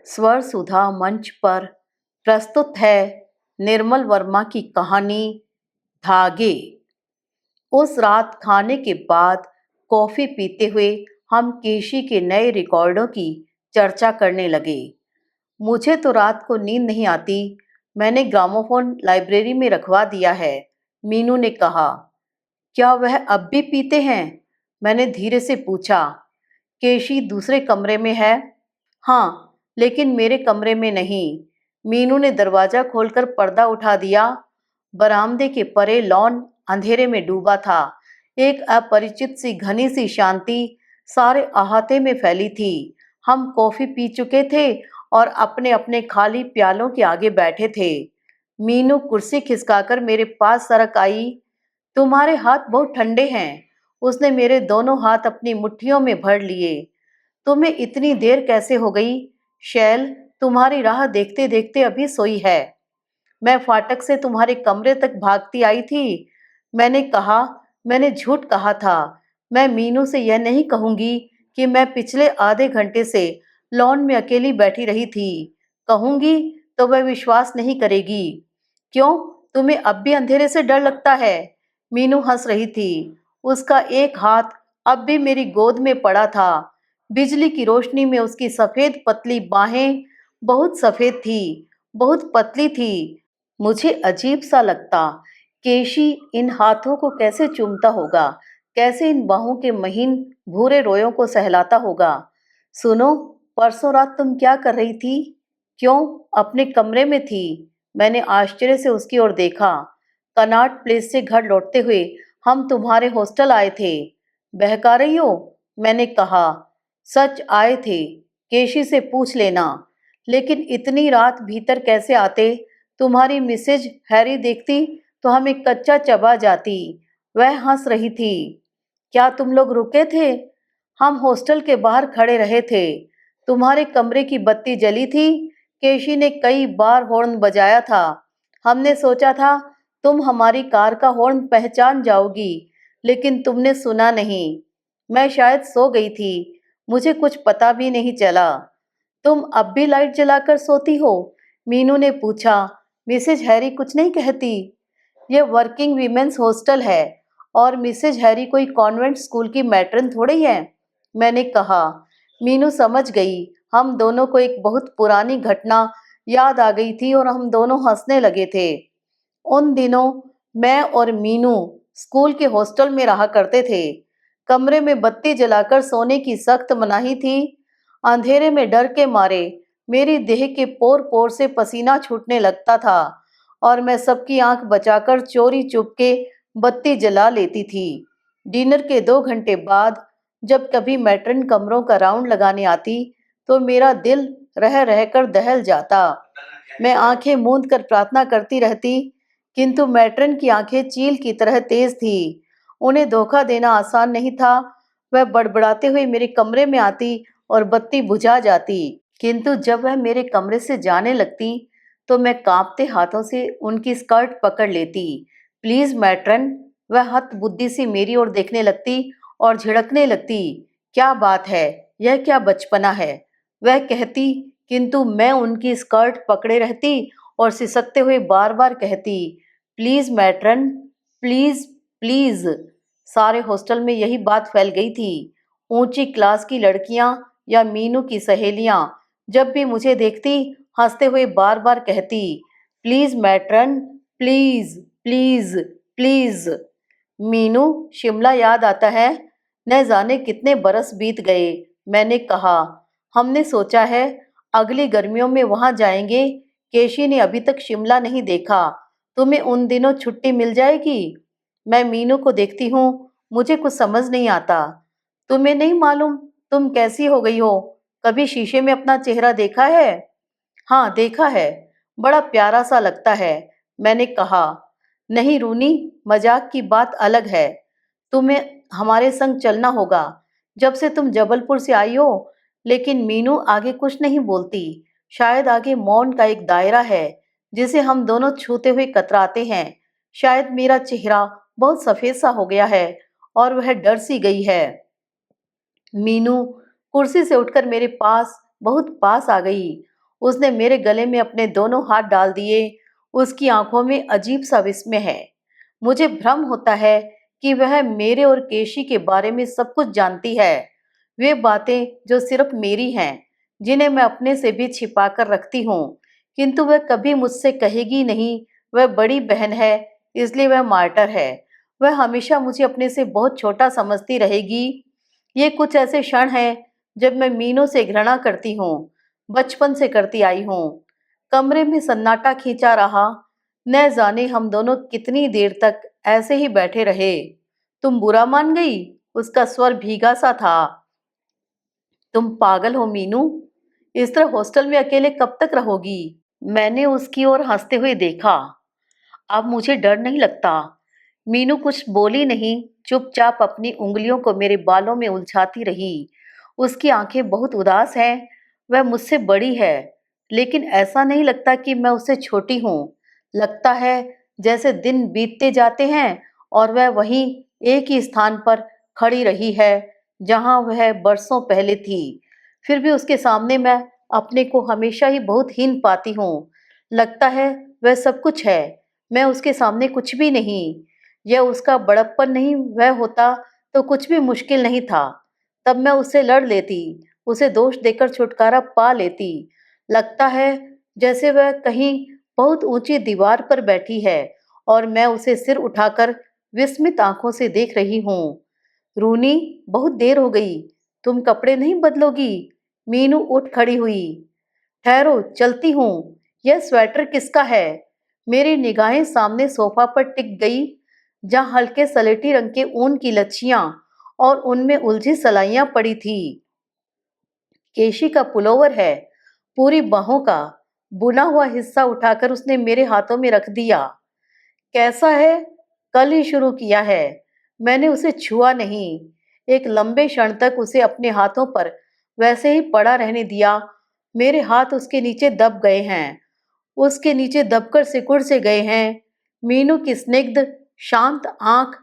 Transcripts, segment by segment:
स्वर सुधा मंच पर प्रस्तुत है निर्मल वर्मा की कहानी धागे। उस रात खाने के बाद कॉफी पीते हुए हम केशी के नए रिकॉर्डों की चर्चा करने लगे। मुझे तो रात को नींद नहीं आती, मैंने ग्रामोफोन लाइब्रेरी में रखवा दिया है, मीनू ने कहा। क्या वह अब भी पीते हैं? मैंने धीरे से पूछा। केशी दूसरे कमरे में है। हाँ, लेकिन मेरे कमरे में नहीं। मीनू ने दरवाजा खोलकर पर्दा उठा दिया। बरामदे के परे लॉन अंधेरे में डूबा था। एक अपरिचित सी घनी सी शांति सारे अहाते में फैली थी। हम कॉफी पी चुके थे और अपने अपने खाली प्यालों के आगे बैठे थे। मीनू कुर्सी खिसकाकर मेरे पास सरक आई। तुम्हारे हाथ बहुत ठंडे हैं। उसने मेरे दोनों हाथ अपनी मुट्ठियों में भर लिए। तुम्हें इतनी देर कैसे हो गई? शैल तुम्हारी राह देखते देखते अभी सोई है। मैं फाटक से तुम्हारे कमरे तक भागती आई थी। मैंने कहा, मैंने झूठ कहा था। मैं मीनू से यह नहीं कहूंगी कि मैं पिछले आधे घंटे से लॉन में अकेली बैठी रही थी। कहूंगी तो वह विश्वास नहीं करेगी। क्यों, तुम्हें अब भी अंधेरे से डर लगता है? मीनू हंस रही थी। उसका एक हाथ अब भी मेरी गोद में पड़ा था। बिजली की रोशनी में उसकी सफेद पतली बाहें बहुत सफेद थी, बहुत पतली थी। मुझे अजीब सा लगता, केशी इन हाथों को कैसे चूमता होगा, कैसे इन बाहों के महीन भूरे रोयों को सहलाता होगा। सुनो, परसों रात तुम क्या कर रही थी? क्यों, अपने कमरे में थी। मैंने आश्चर्य से उसकी ओर देखा। कनॉट प्लेस से घर लौटते हुए हम तुम्हारे हॉस्टल आए थे। बहका रही हो? मैंने कहा। सच आए थे, केशी से पूछ लेना। लेकिन इतनी रात भीतर कैसे आते? तुम्हारी मिसेज हैरी देखती तो हमें कच्चा चबा जाती। वह हंस रही थी। क्या तुम लोग रुके थे? हम हॉस्टल के बाहर खड़े रहे थे। तुम्हारे कमरे की बत्ती जली थी। केशी ने कई बार हॉर्न बजाया था। हमने सोचा था तुम हमारी कार का हॉर्न पहचान जाओगी, लेकिन तुमने सुना नहीं। मैं शायद सो गई थी, मुझे कुछ पता भी नहीं चला। तुम अब भी लाइट जलाकर सोती हो? मीनू ने पूछा। मिसेज हैरी कुछ नहीं कहती? यह वर्किंग वीमेंस हॉस्टल है और मिसेज हैरी कोई कॉन्वेंट स्कूल की मैट्रन थोड़ी है, मैंने कहा। मीनू समझ गई। हम दोनों को एक बहुत पुरानी घटना याद आ गई थी और हम दोनों हंसने लगे थे। उन दिनों मैं और मीनू स्कूल के हॉस्टल में रहा करते थे। कमरे में बत्ती जलाकर सोने की सख्त मनाही थी। अंधेरे में डर के मारे मेरी देह के पोर पोर से पसीना छूटने लगता था और मैं सबकी आंख बचाकर चोरी चुपके बत्ती जला लेती थी। डिनर के 2 घंटे बाद जब कभी मैट्रन कमरों का राउंड लगाने आती तो मेरा दिल रह रहकर दहल जाता। मैं आंखें मूंद कर प्रार्थना करती रहती, किंतु मैट्रन की आंखें चील की तरह तेज थी। उन्हें धोखा देना आसान नहीं था। वह बड़बड़ाते हुए मेरे कमरे में आती और बत्ती बुझा जाती, किंतु जब वह मेरे कमरे से जाने लगती तो मैं कांपते हाथों से उनकी स्कर्ट पकड़ लेती। Please matron. वह हतबुद्धि से मेरी ओर देखने लगती और झिड़कने लगती। क्या बात है, यह क्या बचपना है, वह कहती, किंतु मैं उनकी स्कर्ट पकड़े रहती और सिसकते हुए बार बार कहती, प्लीज मैट्रन, प्लीज प्लीज। सारे हॉस्टल में यही बात फैल गई थी। ऊंची क्लास की लड़कियां या मीनू की सहेलियां जब भी मुझे देखती हंसते हुए बार बार कहती, please matron, please please please. Meenu, Shimla याद आता है? न जाने कितने बरस बीत गए, मैंने कहा। हमने सोचा है अगली गर्मियों में वहां जाएंगे। केशी ने अभी तक शिमला नहीं देखा। तुम्हें उन दिनों छुट्टी मिल जाएगी? मैं मीनू को देखती हूँ, मुझे कुछ समझ नहीं आता। तुम्हें नहीं मालूम तुम कैसी हो गई हो? कभी शीशे में अपना चेहरा देखा है? हाँ, देखा है। बड़ा प्यारा सा लगता है, मैंने कहा। नहीं रूनी, मजाक की बात अलग है। तुम्हें हमारे संग चलना होगा जब से तुम जबलपुर से आई हो। लेकिन मीनू आगे कुछ नहीं बोलती। शायद आगे मौन का एक दायरा है जिसे हम दोनों छूते हुए कतराते हैं। शायद मेरा चेहरा बहुत सफेद सा हो गया है और वह डर सी गई है। मीनू कुर्सी से उठकर मेरे पास, बहुत पास आ गई उसने मेरे गले में अपने दोनों हाथ डाल दिए। उसकी आंखों में अजीब सा विस्मय है। मुझे भ्रम होता है कि वह मेरे और केशी के बारे में सब कुछ जानती है। वे बातें जो सिर्फ मेरी हैं, जिन्हें मैं अपने से भी छिपा कर रखती हूँ, किंतु वह कभी मुझसे कहेगी नहीं। वह बड़ी बहन है, इसलिए वह मार्टर है। वह हमेशा मुझे अपने से बहुत छोटा समझती रहेगी। ये कुछ ऐसे क्षण हैं जब मैं मीनू से घृणा करती हूँ, बचपन से करती आई हूँ। कमरे में सन्नाटा खींचा रहा। न जाने हम दोनों कितनी देर तक ऐसे ही बैठे रहे। तुम बुरा मान गई? उसका स्वर भीगा सा था। तुम पागल हो मीनू? इस तरह हॉस्टल में अकेले कब तक रहोगी? मैंने उसकी ओर हंसते हुए देखा। अब मुझे डर नहीं लगता। मीनू कुछ बोली नहीं, चुपचाप अपनी उंगलियों को मेरे बालों में उलझाती रही। उसकी आंखें बहुत उदास हैं। वह मुझसे बड़ी है, लेकिन ऐसा नहीं लगता कि मैं उससे छोटी हूँ। लगता है जैसे दिन बीतते जाते हैं और वह वहीं एक ही स्थान पर खड़ी रही है जहाँ वह बरसों पहले थी। फिर भी उसके सामने मैं अपने को हमेशा ही बहुत हीन पाती हूँ। लगता है वह सब कुछ है, मैं उसके सामने कुछ भी नहीं। यह उसका बड़प्पन नहीं, वह होता तो कुछ भी मुश्किल नहीं था। तब मैं उससे लड़ लेती, उसे दोष देकर छुटकारा पा लेती। लगता है जैसे वह कहीं बहुत ऊंची दीवार पर बैठी है और मैं उसे सिर उठाकर विस्मित आंखों से देख रही हूँ। रूनी, बहुत देर हो गई, तुम कपड़े नहीं बदलोगी? मीनू उठ खड़ी हुई। ठहरो, चलती हूँ। यह स्वेटर किसका है? मेरी निगाहें सामने सोफा पर टिक गई, जहाँ हल्के सलेटी रंग के ऊन की लच्छियां और उनमें उलझी सलाइयां पड़ी थी। केशी का पुलोवर है, पूरी बाहों का। बुना हुआ हिस्सा उठाकर उसने मेरे हाथों में रख दिया। कैसा है? कल ही शुरू किया है। मैंने उसे छुआ नहीं। एक लंबे क्षण तक उसे अपने हाथों पर वैसे ही पड़ा रहने दिया। मेरे हाथ उसके नीचे दब गए हैं, उसके नीचे दबकर सिकुड़ से गए हैं। मीनू की स्निग्ध शांत आंख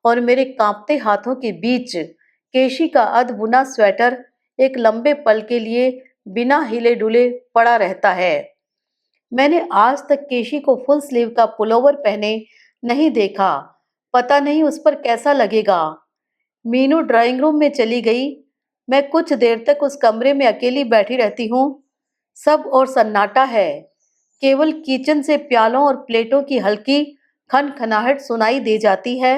और मेरे कांपते हाथों के बीच केशी का अधबुना स्वेटर एक लंबे पल के लिए बिना हिले डुले पड़ा रहता है। मैंने आज तक केशी को फुल स्लीव का पुलोवर पहने नहीं देखा। पता नहीं उस पर कैसा लगेगा। मीनू ड्राइंग रूम में चली गई। मैं कुछ देर तक उस कमरे में अकेली बैठी रहती हूँ। सब और सन्नाटा है। केवल किचन से प्यालों और प्लेटों की हल्की खनखनाहट सुनाई दे जाती है।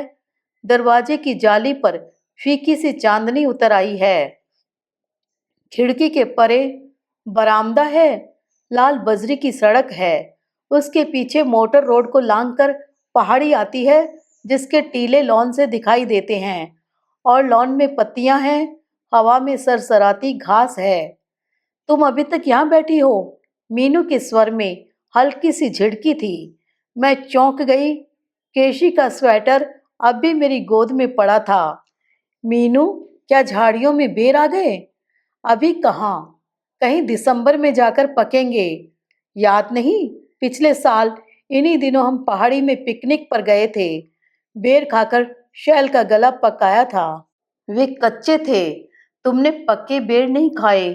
दरवाजे की जाली पर फीकी सी चांदनी उतर आई है। खिड़की के परे बरामदा है, लाल बजरी की सड़क है। उसके पीछे मोटर रोड को लांघकर पहाड़ी आती है, जिसके टीले लॉन से दिखाई देते हैं और लॉन में पत्तियां हैं, हवा में सरसराती घास है। तुम अभी तक यहाँ बैठी हो? मीनू के स्वर में हल्की सी झिड़की थी। मैं चौंक गई। केशी का स्वेटर अब भी मेरी गोद में पड़ा था। मीनू, क्या झाड़ियों में बेर आ गए? अभी कहाँ, कहीं दिसंबर में जाकर पकेंगे। याद नहीं, पिछले साल इन्हीं दिनों हम पहाड़ी में पिकनिक पर गए थे। बेर खाकर शैल का गला पकाया था। वे कच्चे थे। तुमने पक्के बेर नहीं खाए।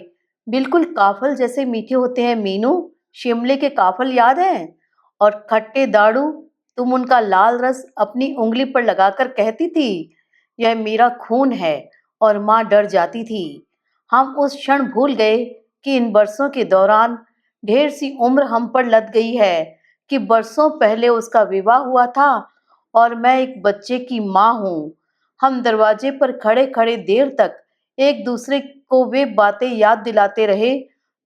बिल्कुल काफल जैसे मीठे होते हैं मीनू। शिमले के काफल याद हैं? और खट्टे दाड़ू। तुम उनका लाल रस अपनी उंगली पर लगाकर कहती थी, यह मेरा खून है, और माँ डर जाती थी। हम उस क्षण भूल गए कि इन बरसों के दौरान ढेर सी उम्र हम पर लद गई है, कि बरसों पहले उसका विवाह हुआ था और मैं एक बच्चे की माँ हूँ। हम दरवाजे पर खड़े खड़े देर तक एक दूसरे को वे बातें याद दिलाते रहे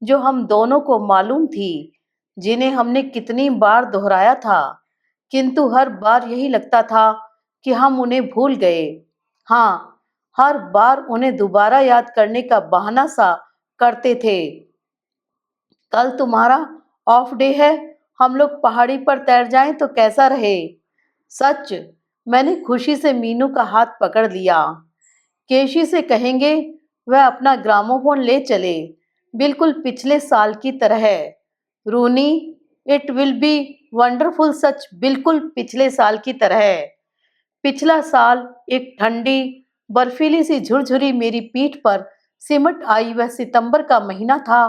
जो हम दोनों को मालूम थी, जिन्हें हमने कितनी बार दोहराया था, किंतु हर बार यही लगता था कि हम उन्हें भूल गए। हाँ, हर बार उन्हें दोबारा याद करने का बहाना सा करते थे। कल तुम्हारा ऑफ डे है, हम लोग पहाड़ी पर तैर जाएं तो कैसा रहे? सच? मैंने खुशी से मीनू का हाथ पकड़ लिया। केशी से कहेंगे वह अपना ग्रामोफोन ले चले, बिल्कुल पिछले साल की तरह। रूनी, इट विल बी वंडरफुल, सच बिल्कुल पिछले साल की तरह। पिछला साल एक ठंडी बर्फीली सी झुरझुरी मेरी पीठ पर सिमट आई वह सितंबर का महीना था।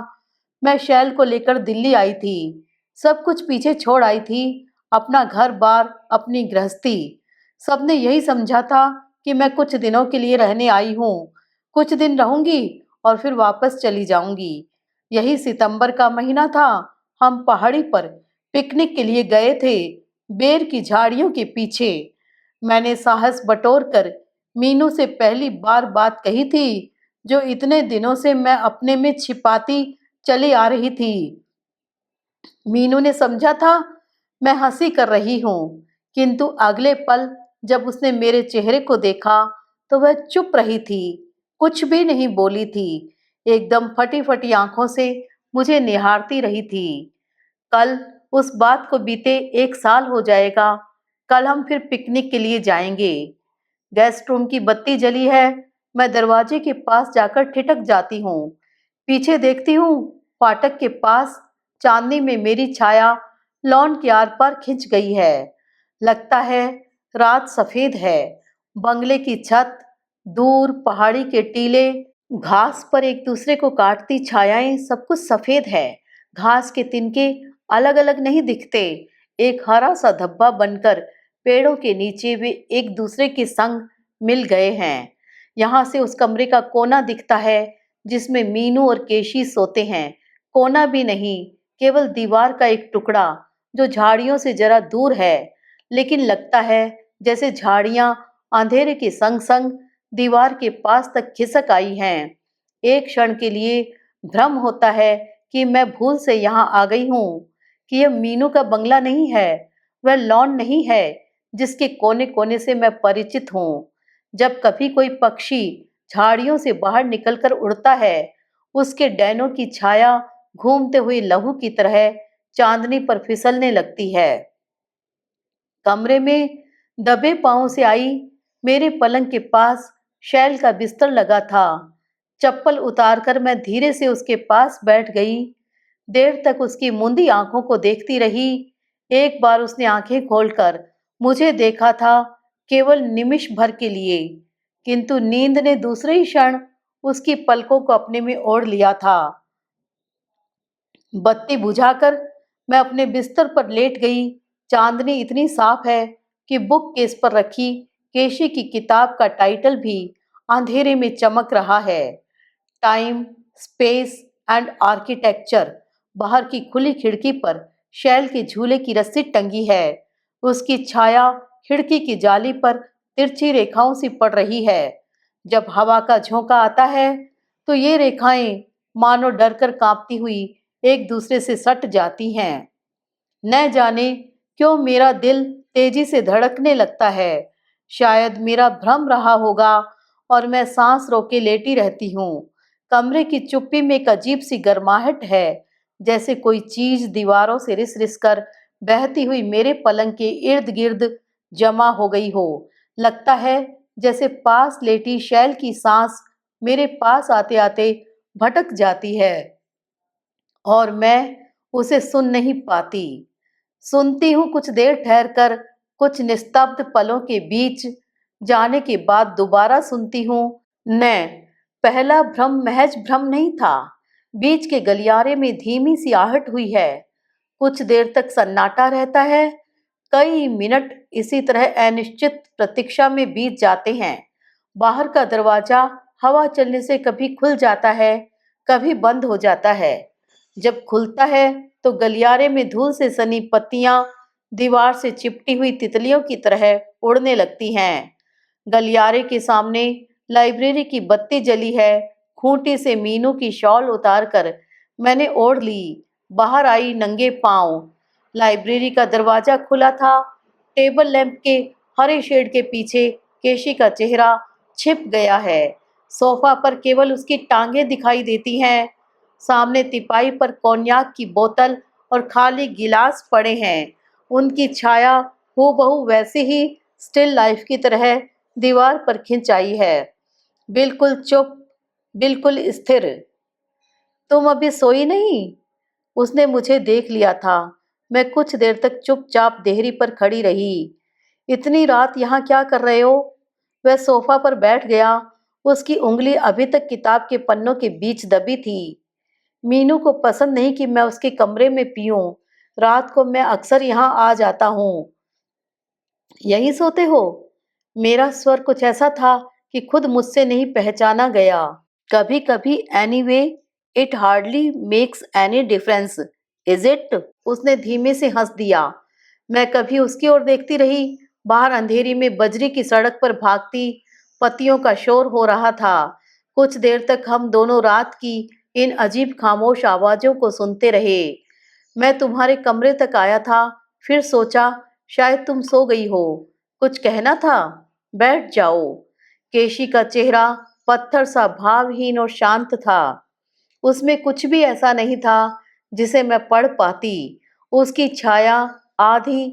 मैं शैल को लेकर दिल्ली आई थी। सब कुछ पीछे छोड़ आई थी, अपना घर-बार, अपनी गृहस्थी। सबने यही समझा था कि मैं कुछ दिनों के लिए रहने आई हूँ। कुछ दिन रहूँगी और फिर वापस चली जाऊँगी। यही सितंबर का महीना था। हम पहाड़ी पर पिकनिक के लिए गए थे, बेर की झाड़ियों के पीछे। मैंने साहस बटोरकर मीनू से पहली बार बात कही थी, जो इतने दिनों से मैं अपने में छिपाती चली आ रही थी। मीनू ने समझा था मैं हंसी कर रही हूँ, किंतु अगले पल जब उसने मेरे चेहरे को देखा तो वह चुप रही थी, कुछ भी नहीं बोली थी। एकदम फटी फटी आंखों से मुझे निहारती रही थी। कल उस बात को बीते 1 साल हो जाएगा। कल हम फिर पिकनिक के लिए जाएंगे। गेस्ट रूम की बत्ती जली है। मैं दरवाजे के पास जाकर ठिठक जाती हूँ। पीछे देखती हूँ, फाटक के पास चांदनी में मेरी छाया लॉन के आर पार खिंच गई है। लगता है रात सफेद है। बंगले की छत, दूर पहाड़ी के टीले, घास पर एक दूसरे को काटती छायाएं, सब कुछ सफेद है। घास के तिनके अलग अलग नहीं दिखते, एक हरा सा धब्बा बनकर पेड़ों के नीचे वे एक दूसरे के संग मिल गए हैं। यहाँ से उस कमरे का कोना दिखता है जिसमें मीनू और केशी सोते हैं। कोना भी नहीं, केवल दीवार का एक टुकड़ा जो झाड़ियों से जरा दूर है, लेकिन लगता है जैसे झाड़ियां अंधेरे के संग संग दीवार के पास तक खिसक आई हैं। एक क्षण के लिए भ्रम होता है कि मैं भूल से यहाँ आ गई हूँ, कि यह मीनू का बंगला नहीं है, वह लॉन नहीं है जिसके कोने कोने से मैं परिचित हूँ। जब कभी कोई पक्षी झाड़ियों से बाहर निकलकर उड़ता है, उसके डैनों की छाया घूमते हुए लहू की तरह चांदनी पर फिसलने लगती है। कमरे में दबे पांव से आई। मेरे पलंग के पास शैल का बिस्तर लगा था। चप्पल उतारकर मैं धीरे से उसके पास बैठ गई। देर तक उसकी मुंदी आंखों को देखती रही। एक बार उसने आंखें खोलकर मुझे देखा था, केवल निमिष भर के लिए, किंतु नींद ने दूसरे ही क्षण उसकी पलकों को अपने में ओढ़ लिया था। बत्ती बुझाकर मैं अपने बिस्तर पर लेट गई। चांदनी इतनी साफ है कि बुक केस पर रखी केशी की किताब का टाइटल भी अंधेरे में चमक रहा है। Time, space and architecture. बाहर की खुली खिड़की पर शैल के झूले की रस्सी टंगी है। उसकी छाया खिड़की की जाली पर तिरछी रेखाओं सी पड़ रही है। जब हवा का झोंका आता है तो ये रेखाएं मानो डरकर कांपती हुई एक दूसरे से सट जाती हैं। न जाने क्यों मेरा दिल तेजी से धड़कने लगता है। शायद मेरा भ्रम रहा होगा और मैं सांस रोके लेटी रहती हूँ। कमरे की चुप्पी में एक अजीब सी गर्माहट है, जैसे कोई चीज दीवारों से रिस रिस कर बहती हुई मेरे पलंग के इर्द गिर्द जमा हो गई हो। लगता है जैसे पास लेटी शैल की सांस मेरे पास आते आते भटक जाती है और मैं उसे सुन नहीं पाती। सुनती हूँ कुछ देर ठहर कर, कुछ निस्तब्ध पलों के बीच जाने के बाद दोबारा सुनती हूँ। न, पहला भ्रम महज भ्रम नहीं था। बीच के गलियारे में धीमी सी आहट हुई है। कुछ देर तक सन्नाटा रहता है। कई मिनट इसी तरह अनिश्चित प्रतीक्षा में बीत जाते हैं। बाहर का दरवाजा हवा चलने से कभी खुल जाता है, कभी बंद हो जाता है। जब खुलता है तो गलियारे में धूल से सनी पत्तियां दीवार से चिपटी हुई तितलियों की तरह उड़ने लगती हैं। गलियारे के सामने लाइब्रेरी की बत्ती जली है। खूंटी से मीनू की शॉल उतारकर मैंने ओढ़ ली। बाहर आई नंगे पांव। लाइब्रेरी का दरवाजा खुला था। टेबल लैंप के हरे शेड के पीछे केशी का चेहरा छिप गया है। सोफा पर केवल उसकी टांगें दिखाई देती हैं। सामने तिपाई पर कॉन्याक की बोतल और खाली गिलास पड़े हैं। उनकी छाया हूबहू वैसे ही स्टिल लाइफ की तरह दीवार पर खिंच आई है, बिल्कुल चुप, बिल्कुल स्थिर। तुम अभी सोई नहीं? उसने मुझे देख लिया था। मैं कुछ देर तक चुपचाप देहरी पर खड़ी रही। इतनी रात यहाँ क्या कर रहे हो? वह सोफा पर बैठ गया। उसकी उंगली अभी तक किताब के पन्नों के बीच दबी थी। मीनू को पसंद नहीं कि मैं उसके कमरे में पीऊं। रात को मैं अक्सर यहाँ आ जाता हूँ। यहीं सोते हो? मेरा स्वर कुछ ऐसा था कि खुद मुझसे नहीं पहचाना गया। कभी कभी anyway, it hardly makes any difference, is it? उसने धीमे से हंस दिया। मैं कभी उसकी ओर देखती रही। बाहर अंधेरी में बजरी की सड़क पर भागती पत्तियों का शोर हो रहा था। कुछ देर तक हम दोनों रात की इन अजीब खामोश आवाजों को सुनते रहे। मैं तुम्हारे कमरे तक आया था, फिर सोचा शायद तुम सो गई हो। कुछ कहना था? बैठ जाओ। केशी का चेहरा पत्थर सा भावहीन और शांत था। उसमें कुछ भी ऐसा नहीं था जिसे मैं पढ़ पाती। उसकी छाया आधी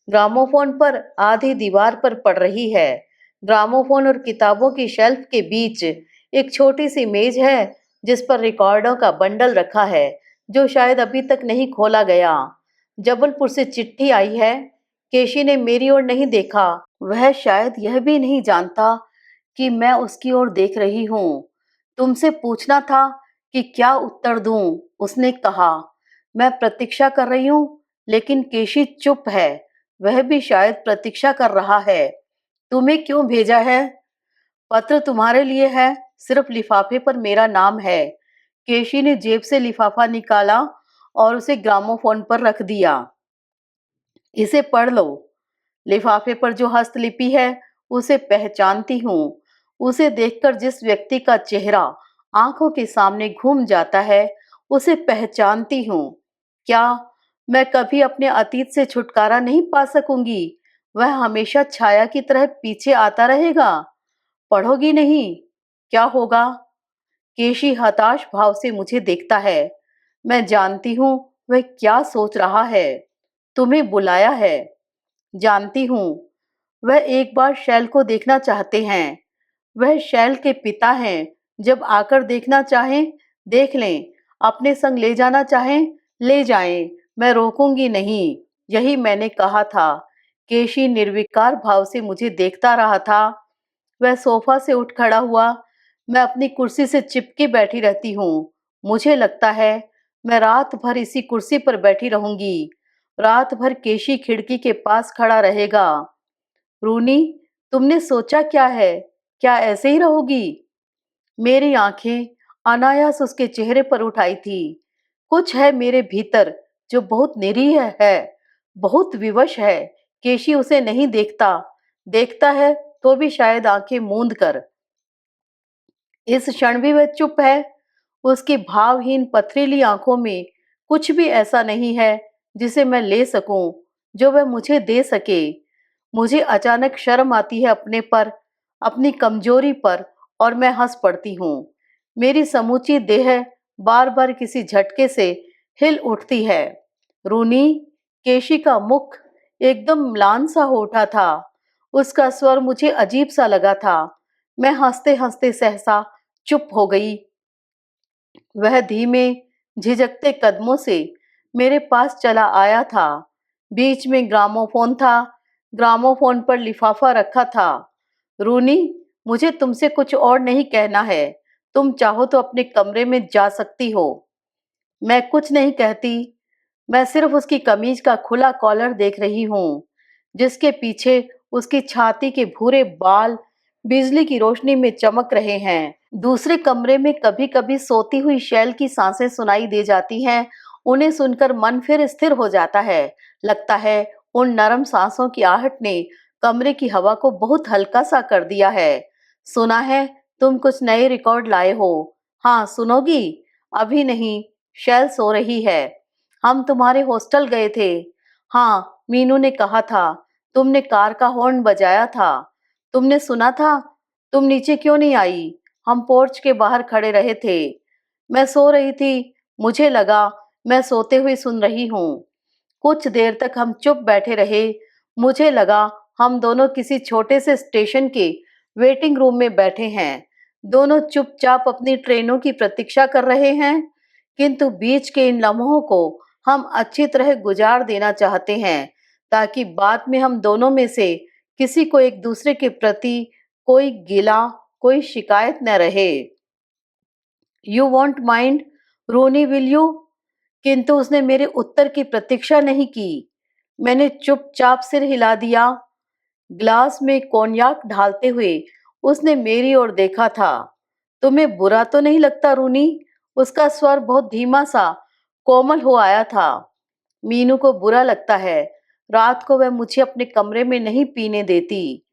ग्रामोफोन पर आधी दीवार पर पड़ रही है। ग्रामोफोन और किताबों की शेल्फ के बीच एक छोटी सी मेज है जिस पर रिकॉर्डों का बंडल रखा है जो शायद अभी तक नहीं खोला गया। जबलपुर से चिट्ठी आई है। केशी ने मेरी ओर नहीं देखा। वह शायद यह भी नहीं जानता कि मैं उसकी ओर देख रही हूँ। तुमसे पूछना था कि क्या उत्तर दूं, उसने कहा। मैं प्रतीक्षा कर रही हूँ, लेकिन केशी चुप है। वह भी शायद प्रतीक्षा कर रहा है। तुम्हें क्यों भेजा है? पत्र तुम्हारे लिए है। सिर्फ लिफाफे पर मेरा नाम है। केशी ने जेब से लिफाफा निकाला और उसे ग्रामोफोन पर रख दिया। इसे पढ़ लो। लिफाफे पर जो हस्तलिपि है उसे पहचानती हूँ। उसे देखकर जिस व्यक्ति का चेहरा आंखों के सामने घूम जाता है उसे पहचानती हूँ। क्या मैं कभी अपने अतीत से छुटकारा नहीं पा सकूंगी? वह हमेशा छाया की तरह पीछे आता रहेगा। पढ़ोगी नहीं? क्या होगा? केशी हताश भाव से मुझे देखता है। मैं जानती हूँ वह क्या सोच रहा है। तुम्हें बुलाया है। जानती हूँ। वह एक बार शैल को देखना चाहते हैं। वह शैल के पिता हैं। जब आकर देखना चाहें, देख लें। अपने संग ले जाना चाहें, ले जाएं। मैं रोकूंगी नहीं। यही मैंने कहा था। केशी निर्विकार भाव से मुझे देखता रहा था। वह सोफा से उठ खड़ा हुआ। मैं अपनी कुर्सी से चिपके बैठी रहती हूँ। मुझे लगता है मैं रात भर इसी कुर्सी पर बैठी रहूंगी। रात भर केशी खिड़की के पास खड़ा रहेगा। रूनी, तुमने सोचा क्या है? क्या ऐसे ही रहोगी? मेरी आंखें अनायास उसके चेहरे पर उठाई थी। कुछ है मेरे भीतर जो बहुत निरीह है, बहुत विवश है। केशी उसे नहीं देखता। देखता है तो भी शायद आंखें मूंद कर। इस क्षण भी वह चुप है। उसकी भावहीन पथरीली आंखों में कुछ भी ऐसा नहीं है जिसे मैं ले सकूं, जो वह मुझे दे सके। मुझे अचानक शर्म आती है अपने पर, अपनी कमजोरी पर, और मैं हंस पड़ती हूँ। मेरी समूची देह बार बार किसी झटके से हिल उठती है। रूनी, केशी का मुख एकदम म्लान सा हो उठा था। उसका स्वर मुझे अजीब सा लगा था। मैं हंसते हंसते सहसा चुप हो गई। वह धीमे झिझकते कदमों से मेरे पास चला आया था। बीच में ग्रामोफोन था। ग्रामोफोन पर लिफाफा रखा था। रूनी, मुझे तुमसे कुछ और नहीं कहना है। तुम चाहो तो अपने कमरे में जा सकती हो। मैं कुछ नहीं कहती। मैं सिर्फ उसकी कमीज का खुला कॉलर देख रही हूँ, जिसके पीछे उसकी छाती के भूरे बाल बिजली की रोशनी में चमक रहे हैं। दूसरे कमरे में कभी कभी सोती हुई शैल की सांसें सुनाई दे जाती हैं। उन्हें सुनकर मन फिर स्थिर हो जाता है। लगता है उन नरम सांसों की आहट ने कमरे की हवा को बहुत हल्का सा कर दिया है। सुना है तुम कुछ नए रिकॉर्ड लाए हो। हाँ, सुनोगी? अभी नहीं। शैल सो रही है। हम तुम्हारे हॉस्टल गए थे। हाँ, मीनू ने कहा था। तुमने कार का हॉर्न बजाया था। तुमने सुना था। तुम नीचे क्यों नहीं आई? हम पोर्च के बाहर खड़े रहे थे। मैं सो रही थी। मुझे लगा मैं सोते हुए सुन रही हूँ। कुछ देर तक हम चुप बैठे रहे। मुझे लगा हम दोनों किसी छोटे से स्टेशन के वेटिंग रूम में बैठे हैं। दोनों चुपचाप अपनी ट्रेनों की प्रतीक्षा कर रहे हैं। किंतु बीच के इन लम्हों को हम अच्छी तरह गुजार देना चाहते हैं, ताकि बाद में हम दोनों में से किसी को एक दूसरे के प्रति कोई गिला, कोई शिकायत न रहे। You want mind? Ronnie will you? किंतु उसने मेरे उत्तर की प्रतीक्षा नहीं की। मैंने चुपचाप सिर हिला दिया। ग्लास में कॉन्याक ढालते हुए उसने मेरी ओर देखा था। तुम्हें बुरा तो नहीं लगता रूनी? उसका स्वर बहुत धीमा सा कोमल हो आया था। मीनू को बुरा लगता है। रात को वह मुझे अपने कमरे में नहीं पीने देती।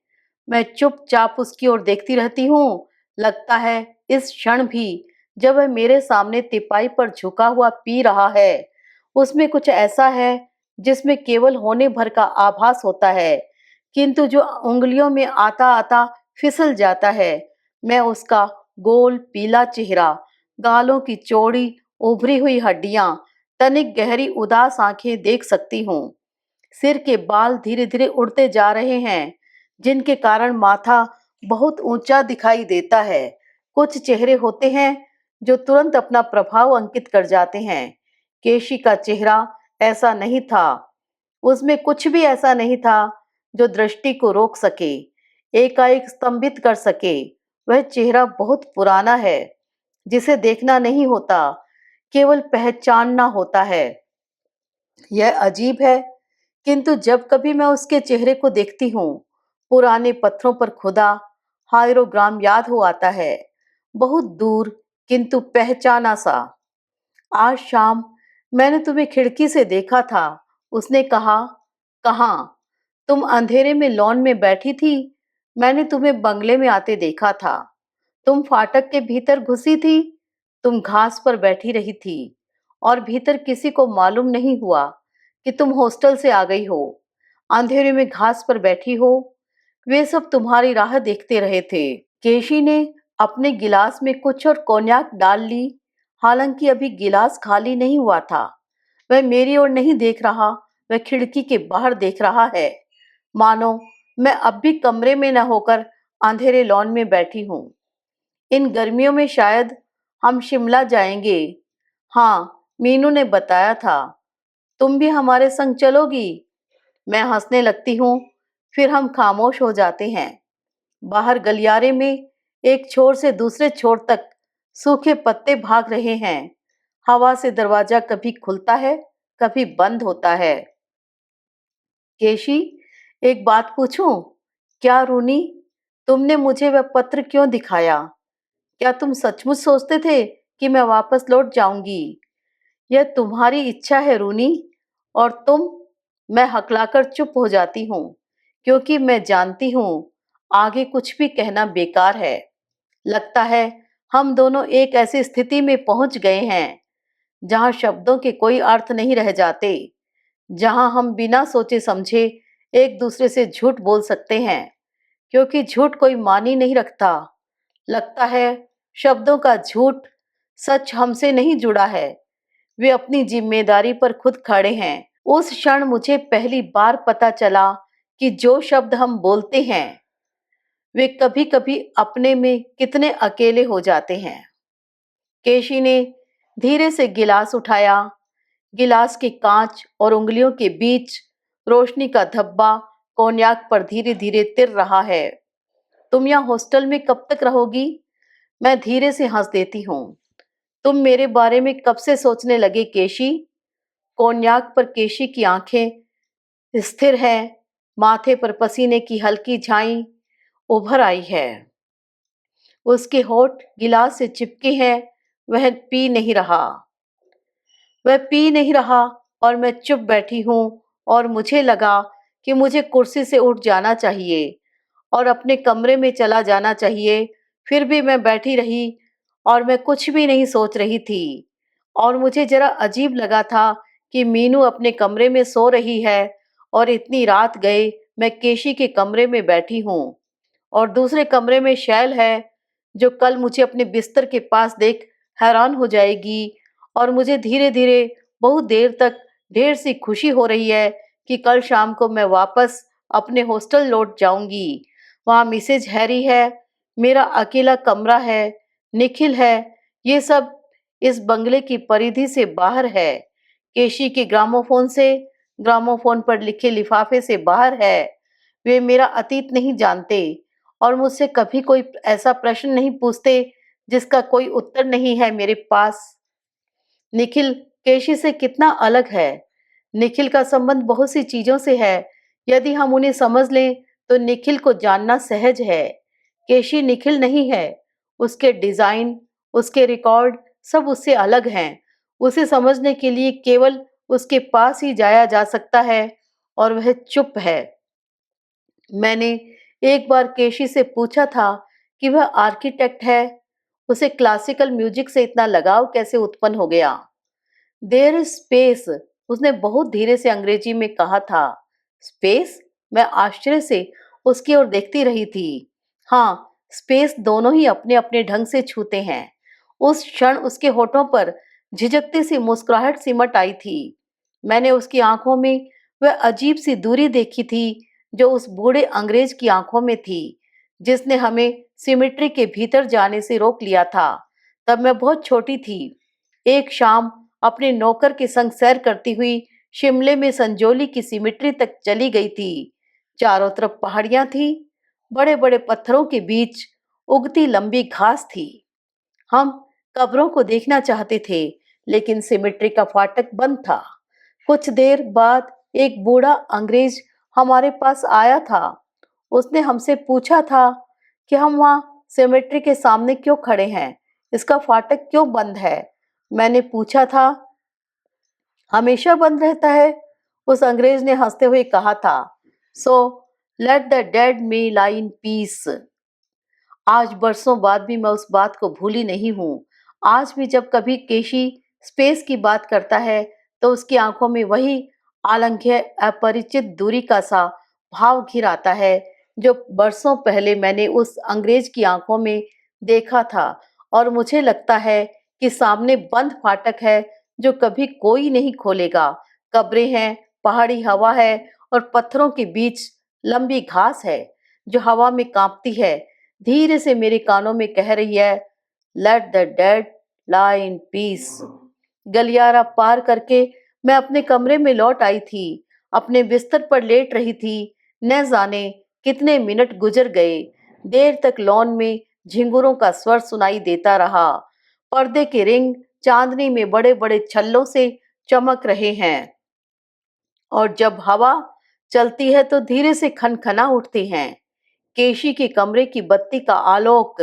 मैं चुपचाप उसकी ओर देखती रहती हूँ। लगता है इस क्षण भी जब वह मेरे सामने तिपाई पर झुका हुआ पी रहा है, उसमें कुछ ऐसा है जिसमें केवल होने भर का आभास होता है, किंतु जो उंगलियों में आता आता फिसल जाता है। मैं उसका गोल पीला चेहरा, गालों की चौड़ी उभरी हुई हड्डियां, तनिक गहरी उदास आंखें देख सकती हूँ। सिर के बाल धीरे धीरे उड़ते जा रहे हैं, जिनके कारण माथा बहुत ऊंचा दिखाई देता है। कुछ चेहरे होते हैं जो तुरंत अपना प्रभाव अंकित कर जाते हैं। केशी का चेहरा ऐसा नहीं था। उसमें कुछ भी ऐसा नहीं था जो दृष्टि को रोक सके, एकाएक स्तंभित कर सके। वह चेहरा बहुत पुराना है, जिसे देखना नहीं होता, केवल पहचानना होता है। यह अजीब है, किंतु जब कभी मैं उसके चेहरे को देखती हूँ, पुराने पत्थरों पर खुदा हायरोग्राम याद हो आता है, बहुत दूर किंतु पहचाना सा। आज शाम मैंने तुम्हें खिड़की से देखा था, उसने कहा। कहाँ? तुम अंधेरे में लॉन में बैठी थी। मैंने तुम्हें बंगले में आते देखा था। तुम फाटक के भीतर घुसी थी। तुम घास पर बैठी रही थी और भीतर किसी को मालूम नहीं हुआ कि तुम हॉस्टल से आ गई हो। अंधेरे में घास पर बैठी हो। वे सब तुम्हारी राह देखते रहे थे। केशी ने अपने गिलास में कुछ और कोन्याक डाल ली। हालांकि अभी गिलास खाली नहीं हुआ था। वह मेरी ओर नहीं देख रहा, वह खिड़की के बाहर देख रहा है, मानो मैं अब भी कमरे में न होकर अंधेरे लॉन में बैठी हूँ। इन गर्मियों में शायद हम शिमला जाएंगे। हाँ, मीनू ने बताया था। तुम भी हमारे संग चलोगी? मैं हंसने लगती हूँ, फिर हम खामोश हो जाते हैं। बाहर गलियारे में एक छोर से दूसरे छोर तक सूखे पत्ते भाग रहे हैं। हवा से दरवाजा कभी खुलता है, कभी बंद होता है। केशी, एक बात पूछूं? क्या रूनी, तुमने मुझे वह पत्र क्यों दिखाया? क्या तुम सचमुच सोचते थे कि मैं वापस लौट जाऊंगी? यह तुम्हारी इच्छा है रूनी, और तुम? मैं हकलाकर चुप हो जाती हूँ, क्योंकि मैं जानती हूँ आगे कुछ भी कहना बेकार है। लगता है हम दोनों एक ऐसी स्थिति में पहुंच गए हैं जहां शब्दों के कोई अर्थ नहीं रह जाते, जहां हम बिना सोचे समझे एक दूसरे से झूठ बोल सकते हैं, क्योंकि झूठ कोई मानी नहीं रखता। लगता है शब्दों का झूठ सच हमसे नहीं जुड़ा है, वे अपनी जिम्मेदारी पर खुद खड़े हैं। उस क्षण मुझे पहली बार पता चला कि जो शब्द हम बोलते हैं, वे कभी कभी अपने में कितने अकेले हो जाते हैं। केशी ने धीरे से गिलास उठाया। गिलास के कांच और उंगलियों के बीच रोशनी का धब्बा कोन्याक पर धीरे धीरे तिर रहा है। तुम यहाँ हॉस्टल में कब तक रहोगी? मैं धीरे से हंस देती हूँ। तुम मेरे बारे में कब से सोचने लगे केशी? कोन्याक पर केशी की आंखें स्थिर हैं, माथे पर पसीने की हल्की झाई उभर आई है। उसके होठ गिलास से चिपके हैं। वह पी नहीं रहा। वह पी नहीं रहा और मैं चुप बैठी हूँ, और मुझे लगा कि मुझे कुर्सी से उठ जाना चाहिए और अपने कमरे में चला जाना चाहिए। फिर भी मैं बैठी रही और मैं कुछ भी नहीं सोच रही थी। और मुझे जरा अजीब लगा था कि मीनू अपने कमरे में सो रही है और इतनी रात गए मैं केशी के कमरे में बैठी हूँ, और दूसरे कमरे में शैल है, जो कल मुझे अपने बिस्तर के पास देख हैरान हो जाएगी। और मुझे धीरे धीरे बहुत देर तक ढेर सी खुशी हो रही है कि कल शाम को मैं वापस अपने हॉस्टल लौट जाऊंगी। वहाँ मिसेज हैरी है, मेरा अकेला कमरा है, निखिल है। ये सब इस बंगले की परिधि से बाहर है, केशी के ग्रामोफोन से, ग्रामोफोन पर लिखे लिफाफे से बाहर है। वे मेरा अतीत नहीं जानते और मुझसे कभी कोई ऐसा प्रश्न नहीं पूछते जिसका कोई उत्तर नहीं है मेरे पास। निखिल केशी से कितना अलग है। निखिल का संबंध बहुत सी चीजों से है। यदि हम उन्हें समझ लें तो निखिल को जानना सहज है। केशी निखिल नहीं है। उसके डिजाइन, उसके रिकॉर्ड सब उससे अलग हैं। उसे समझने के लिए केवल उसके पास ही जाया जा सकता है और वह चुप है। मैंने एक बार केशी से पूछा था कि वह आर्किटेक्ट है, उसे क्लासिकल म्यूजिक से इतना लगाव कैसे उत्पन्न हो गया। देयर इज स्पेस, उसने बहुत धीरे से अंग्रेजी में कहा था। स्पेस? मैं आश्चर्य से उसकी ओर देखती रही थी। हाँ, स्पेस दोनों ही अपने अपने ढंग से छूते हैं। उस क्षण उसके होठों पर झिझकती सी मुस्कुराहट सिमट आई थी। मैंने उसकी आंखों में वह अजीब सी दूरी देखी थी जो उस बूढ़े अंग्रेज की आंखों में थी, जिसने हमें सिमिट्री के भीतर जाने से रोक लिया था। तब मैं बहुत छोटी थी। एक शाम अपने नौकर के संग सैर करती हुई शिमले में संजोली की सिमिट्री तक चली गई थी। चारों तरफ पहाड़ियां थी, बड़े बड़े पत्थरों के बीच उगती लंबी घास थी। हम कब्रों को देखना चाहते थे, लेकिन सिमिट्री का फाटक बंद था। कुछ देर बाद एक बूढ़ा अंग्रेज हमारे पास आया था। उसने हमसे पूछा था कि हम वहां सिमिट्री के सामने क्यों खड़े हैं, इसका फाटक क्यों बंद है। मैंने पूछा था, हमेशा बंद रहता है। उस अंग्रेज ने हंसते हुए कहा था, so let the dead may lie in peace. आज बरसों बाद भी मैं उस बात को भूली नहीं हूँ। आज भी जब कभी केशी स्पेस की बात करता है तो उसकी आंखों में वही आलंघ्य अपरिचित दूरी का सा भाव घिर आता है जो बरसों पहले मैंने उस अंग्रेज की आंखों में देखा था। और मुझे लगता है कि सामने बंद फाटक है जो कभी कोई नहीं खोलेगा। कब्रें हैं, पहाड़ी हवा है और पत्थरों के बीच लंबी घास है जो हवा में कांपती है, धीरे से मेरे कानों में कह रही है, let the dead lie in peace. गलियारा पार करके मैं अपने कमरे में लौट आई थी। अपने बिस्तर पर लेट रही थी। न जाने कितने मिनट गुजर गए। देर तक लॉन में झिंगुरों का स्वर सुनाई देता रहा। पर्दे के रिंग चांदनी में बड़े बड़े छल्लों से चमक रहे हैं और जब हवा चलती है तो धीरे से खनखना उठती हैं। केशी के कमरे की बत्ती का आलोक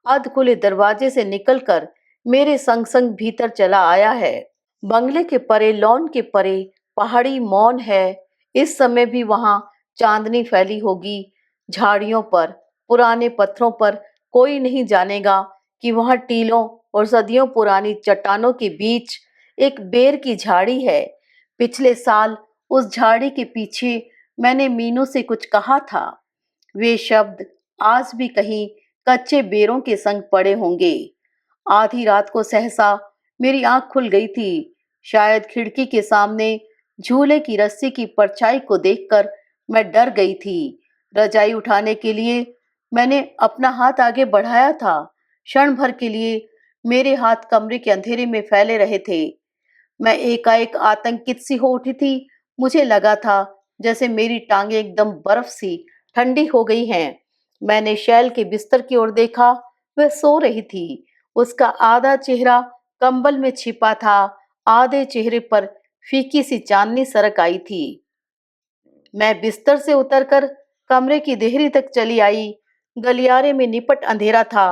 अध खुले दरवाजे से निकलकर मेरे संग संग भीतर चला आया है। बंगले के परे, लॉन के परे पहाड़ी मौन है। इस समय भी वहां चांदनी फैली होगी। झाड़ियों पर, पुराने पत्थरों पर कोई नहीं जानेगा कि वहां टीलों और सदियों पुरानी चट्टानों के बीच एक बेर की झाड़ी है। पिछले साल उस झाड़ी के पीछे मैंने मीनू से कुछ कहा था। वे शब्द आज भी कहीं कच्चे बेरों के संग पड़े होंगे। आधी रात को सहसा मेरी आंख खुल गई थी। शायद खिड़की के सामने झूले की रस्सी की परछाई को देखकर मैं डर गई थी। रजाई उठाने के लिए मैंने अपना हाथ आगे बढ़ाया था। क्षण भर के लिए मेरे हाथ कमरे के अंधेरे में फैले रहे थे। मैं एकाएक आतंकित सी हो उठी थी। मुझे लगा था जैसे मेरी टांगें एकदम बर्फ सी ठंडी हो गई हैं। मैंने शैल के बिस्तर की ओर देखा। वह सो रही थी। उसका आधा चेहरा कंबल में छिपा था। आधे चेहरे पर फीकी सी चांदनी सरक आई थी। मैं बिस्तर से उतरकर कमरे की देहरी तक चली आई। गलियारे में निपट अंधेरा था।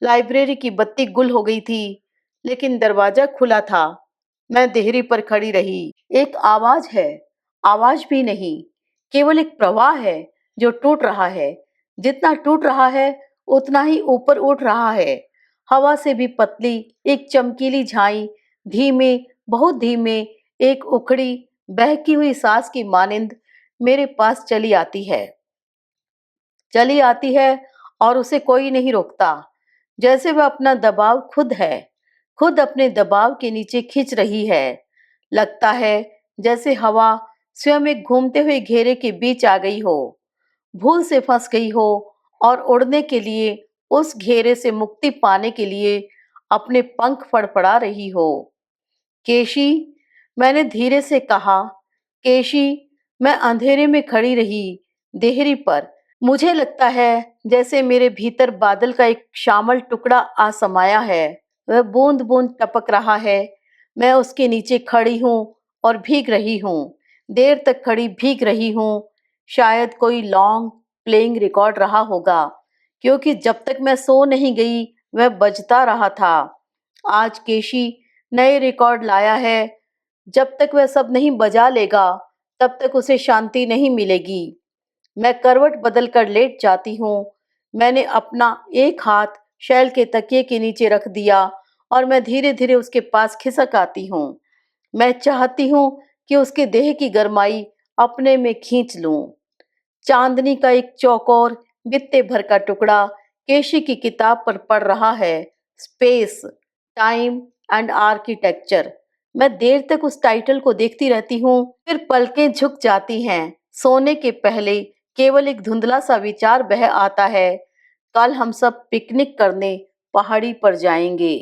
लाइब्रेरी की बत्ती गुल हो गई थी, लेकिन दरवाजा खुला था। मैं देहरी पर खड़ी रही। एक आवाज है, आवाज भी नहीं, केवल एक प्रवाह है जो टूट रहा है। जितना टूट रहा है उतना ही ऊपर उठ रहा है। हवा से भी पतली एक चमकीली झाई धीमे, बहुत धीमे, एक उखड़ी बहकी हुई सांस की मानिंद मेरे पास चली आती है और उसे कोई नहीं रोकता। जैसे वह अपना दबाव खुद है, खुद अपने दबाव के नीचे खींच रही है। लगता है जैसे हवा स्वयं एक घूमते हुए घेरे के बीच आ गई हो, भूल से फंस गई हो और उड़ने के लिए, उस घेरे से मुक्ति पाने के लिए अपने पंख फड़फड़ा रही हो। केशी, मैंने धीरे से कहा। केशी, मैं अंधेरे में खड़ी रही, देहरी पर। मुझे लगता है जैसे मेरे भीतर बादल का एक श्यामल टुकड़ा आ समाया है। वह बूंद बूंद टपक रहा है। मैं उसके नीचे खड़ी हूँ और भीग रही हूँ। देर तक खड़ी भीग रही हूँ। शायद कोई लॉन्ग प्लेइंग रिकॉर्ड रहा होगा, क्योंकि जब तक मैं सो नहीं गई वह बजता रहा था। आज केशी नए रिकॉर्ड लाया है। जब तक वह सब नहीं बजा लेगा, तब तक उसे शांति नहीं मिलेगी। मैं करवट बदल कर लेट जाती हूँ। मैंने अपना एक हाथ शैल के तकिए के नीचे रख दिया और मैं धीरे धीरे उसके पास खिसक आती हूँ। मैं चाहती हूँ कि उसके देह की गरमाई अपने में खींच लूं। चांदनी का एक चौकोर बित्ते भर का टुकड़ा केशी की किताब पर पढ़ रहा है, स्पेस, टाइम एंड आर्किटेक्चर। मैं देर तक उस टाइटल को देखती रहती हूँ, फिर पलकें झुक जाती हैं। सोने के पहले केवल एक धुंधला सा विचार बह आता है, कल हम सब पिकनिक करने पहाड़ी पर जाएंगे।